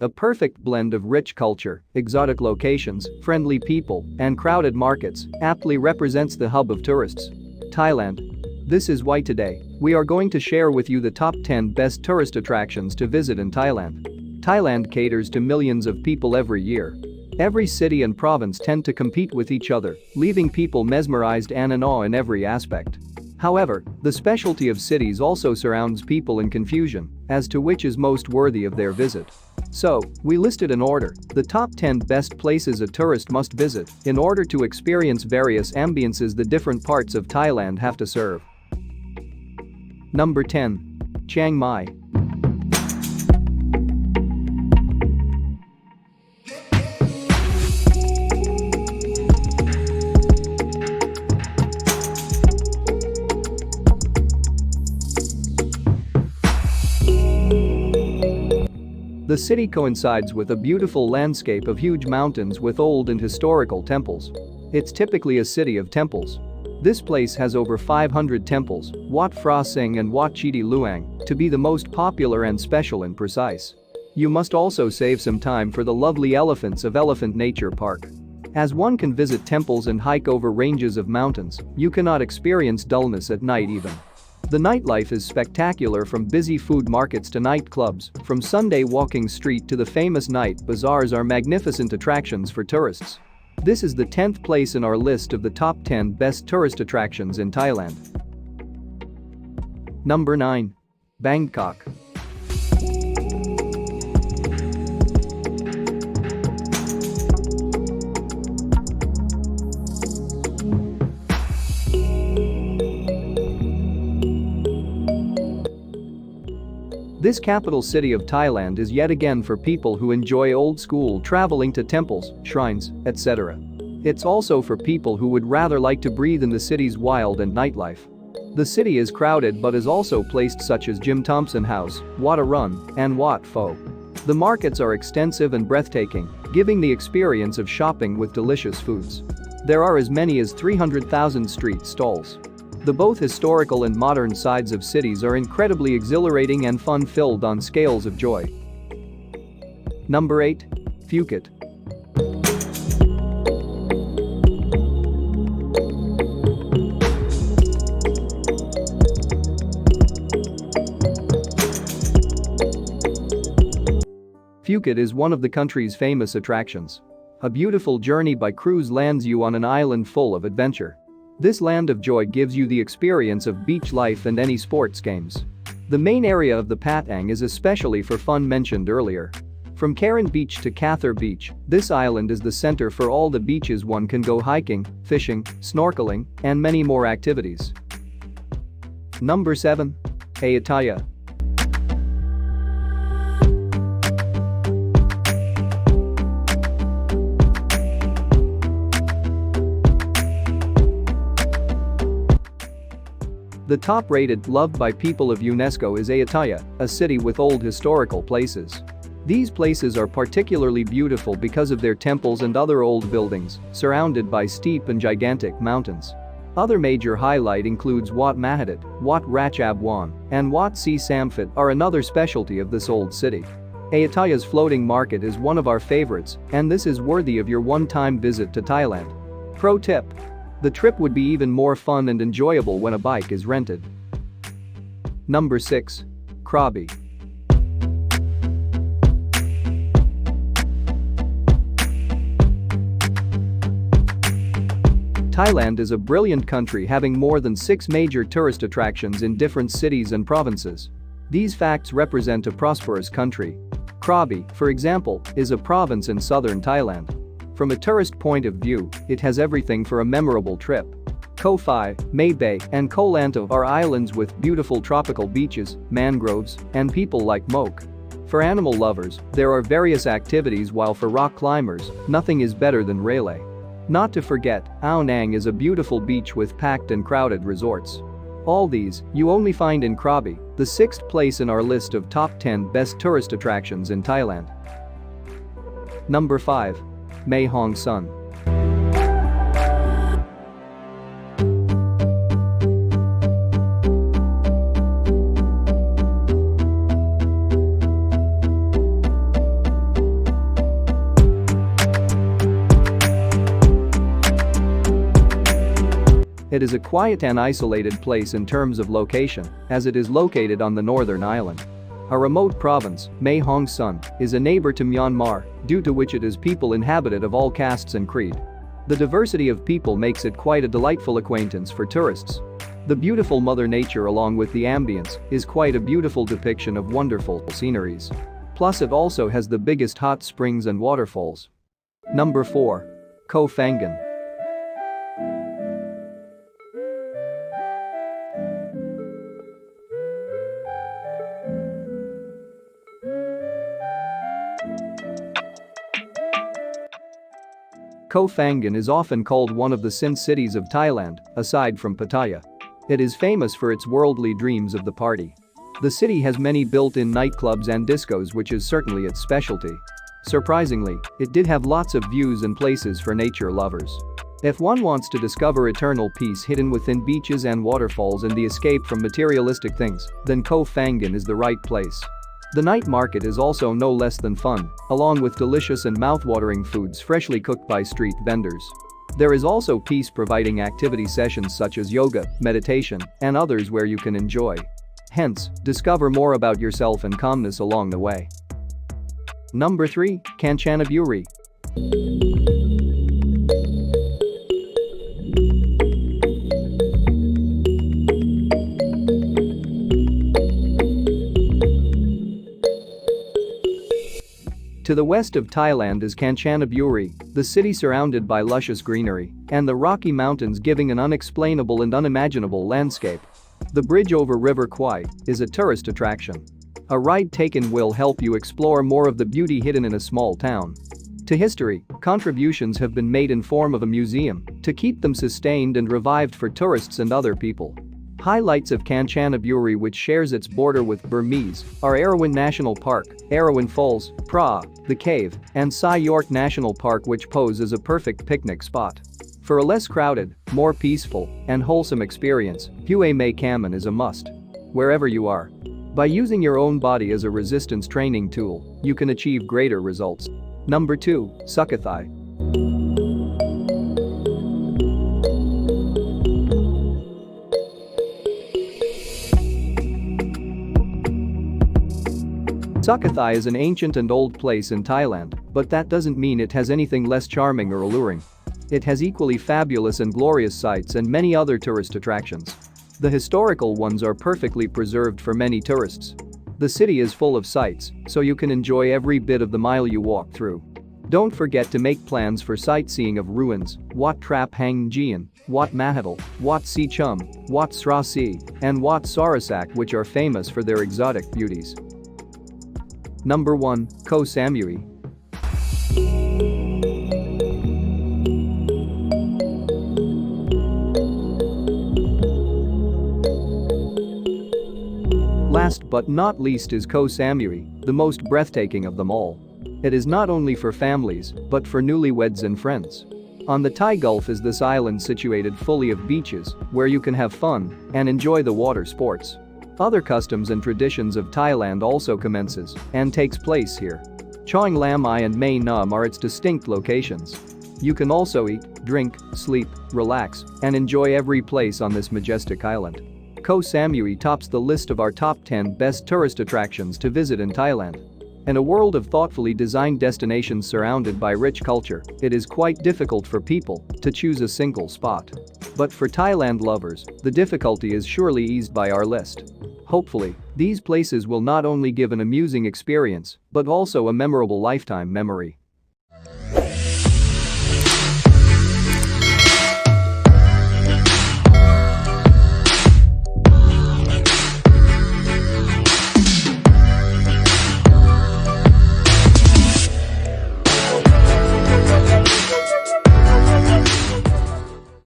A perfect blend of rich culture, exotic locations, friendly people, and crowded markets aptly represents the hub of tourists. Thailand. This is why today, we are going to share with you the top 10 best tourist attractions to visit in Thailand. Thailand caters to millions of people every year. Every city and province tend to compete with each other, leaving people mesmerized and in awe in every aspect. However, the specialty of cities also surrounds people in confusion as to which is most worthy of their visit. So, we listed in order the top 10 best places a tourist must visit in order to experience various ambiences the different parts of Thailand have to serve. Number 10. Chiang Mai. The city coincides with a beautiful landscape of huge mountains with old and historical temples. It's typically a city of temples. This place has over 500 temples, Wat Phra Singh and Wat Chidi Luang, to be the most popular and special and precise. You must also save some time for the lovely elephants of Elephant Nature Park. As one can visit temples and hike over ranges of mountains, you cannot experience dullness at night even. The nightlife is spectacular, from busy food markets to nightclubs, from Sunday walking street to the famous night bazaars are magnificent attractions for tourists. This is the 10th place in our list of the top 10 best tourist attractions in Thailand. Number 9. Bangkok. This capital city of Thailand is yet again for people who enjoy old school traveling to temples, shrines, etc. It's also for people who would rather like to breathe in the city's wild and nightlife. The city is crowded but is also placed such as Jim Thompson House, Wat Arun, and Wat Pho. The markets are extensive and breathtaking, giving the experience of shopping with delicious foods. There are as many as 300,000 street stalls. The both historical and modern sides of cities are incredibly exhilarating and fun-filled on scales of joy. Number 8. Phuket. Phuket is one of the country's famous attractions. A beautiful journey by cruise lands you on an island full of adventure. This land of joy gives you the experience of beach life and any sports games. The main area of the Patang is especially for fun mentioned earlier. From Karen Beach to Kathar Beach, this island is the center for all the beaches one can go hiking, fishing, snorkeling, and many more activities. Number 7. Ayataya. The top-rated, loved by people of UNESCO is Ayataya, a city with old historical places. These places are particularly beautiful because of their temples and other old buildings, surrounded by steep and gigantic mountains. Other major highlight includes Wat Mahadat, Wat Ratchabwan, and Wat Si Samphit are another specialty of this old city. Ayataya's floating market is one of our favorites, and this is worthy of your one-time visit to Thailand. Pro tip: the trip would be even more fun and enjoyable when a bike is rented. Number 6. Krabi. Thailand is a brilliant country having more than 6 major tourist attractions in different cities and provinces. These facts represent a prosperous country. Krabi, for example, is a province in southern Thailand. From a tourist point of view, it has everything for a memorable trip. Koh Phi, Mae Bay, and Koh Lanta are islands with beautiful tropical beaches, mangroves, and people like moke. For animal lovers, there are various activities, while for rock climbers, nothing is better than relay. Not to forget, Ao Nang is a beautiful beach with packed and crowded resorts. All these, you only find in Krabi, the 6th place in our list of top 10 best tourist attractions in Thailand. Number 5. Mae Hong Sun. It is a quiet and isolated place in terms of location, as it is located on the northern island. A remote province, Mae Hong Sun, is a neighbor to Myanmar, due to which it is people inhabited of all castes and creed. The diversity of people makes it quite a delightful acquaintance for tourists. The beautiful Mother Nature along with the ambience is quite a beautiful depiction of wonderful sceneries. Plus it also has the biggest hot springs and waterfalls. Number 4. Koh Phangan. Koh Phangan is often called one of the sin cities of Thailand, aside from Pattaya. It is famous for its worldly dreams of the party. The city has many built-in nightclubs and discos, which is certainly its specialty. Surprisingly, it did have lots of views and places for nature lovers. If one wants to discover eternal peace hidden within beaches and waterfalls and the escape from materialistic things, then Koh Phangan is the right place. The night market is also no less than fun, along with delicious and mouth-watering foods freshly cooked by street vendors. There is also peace-providing activity sessions such as yoga, meditation, and others where you can enjoy. Hence, discover more about yourself and calmness along the way. Number 3. Kanchanaburi. To the west of Thailand is Kanchanaburi, the city surrounded by luscious greenery and the Rocky Mountains giving an unexplainable and unimaginable landscape. The bridge over River Kwai is a tourist attraction. A ride taken will help you explore more of the beauty hidden in a small town. To history, contributions have been made in form of a museum to keep them sustained and revived for tourists and other people. Highlights of Kanchanaburi, which shares its border with Burmese, are Erawan National Park, Erawan Falls, Phra, the Cave, and Sai York National Park, which pose as a perfect picnic spot. For a less crowded, more peaceful, and wholesome experience, Hue Mae Kaman is a must. Wherever you are. By using your own body as a resistance training tool, you can achieve greater results. Number 2. Sukhothai. Sukhothai is an ancient and old place in Thailand, but that doesn't mean it has anything less charming or alluring. It has equally fabulous and glorious sights and many other tourist attractions. The historical ones are perfectly preserved for many tourists. The city is full of sights, so you can enjoy every bit of the mile you walk through. Don't forget to make plans for sightseeing of ruins, Wat Trap Hang Gian, Wat Mahadal, Wat Si Chum, Wat Sra Si, and Wat Sarasak, which are famous for their exotic beauties. Number 1. Koh Samui. Last but not least is Koh Samui, the most breathtaking of them all. It is not only for families, but for newlyweds and friends. On the Thai Gulf is this island situated fully of beaches, where you can have fun and enjoy the water sports. Other customs and traditions of Thailand also commences and takes place here. Chong Lam I and Mae Nam are its distinct locations. You can also eat, drink, sleep, relax, and enjoy every place on this majestic island. Koh Samui tops the list of our top 10 best tourist attractions to visit in Thailand. In a world of thoughtfully designed destinations surrounded by rich culture, it is quite difficult for people to choose a single spot. But for Thailand lovers, the difficulty is surely eased by our list. Hopefully, these places will not only give an amusing experience, but also a memorable lifetime memory.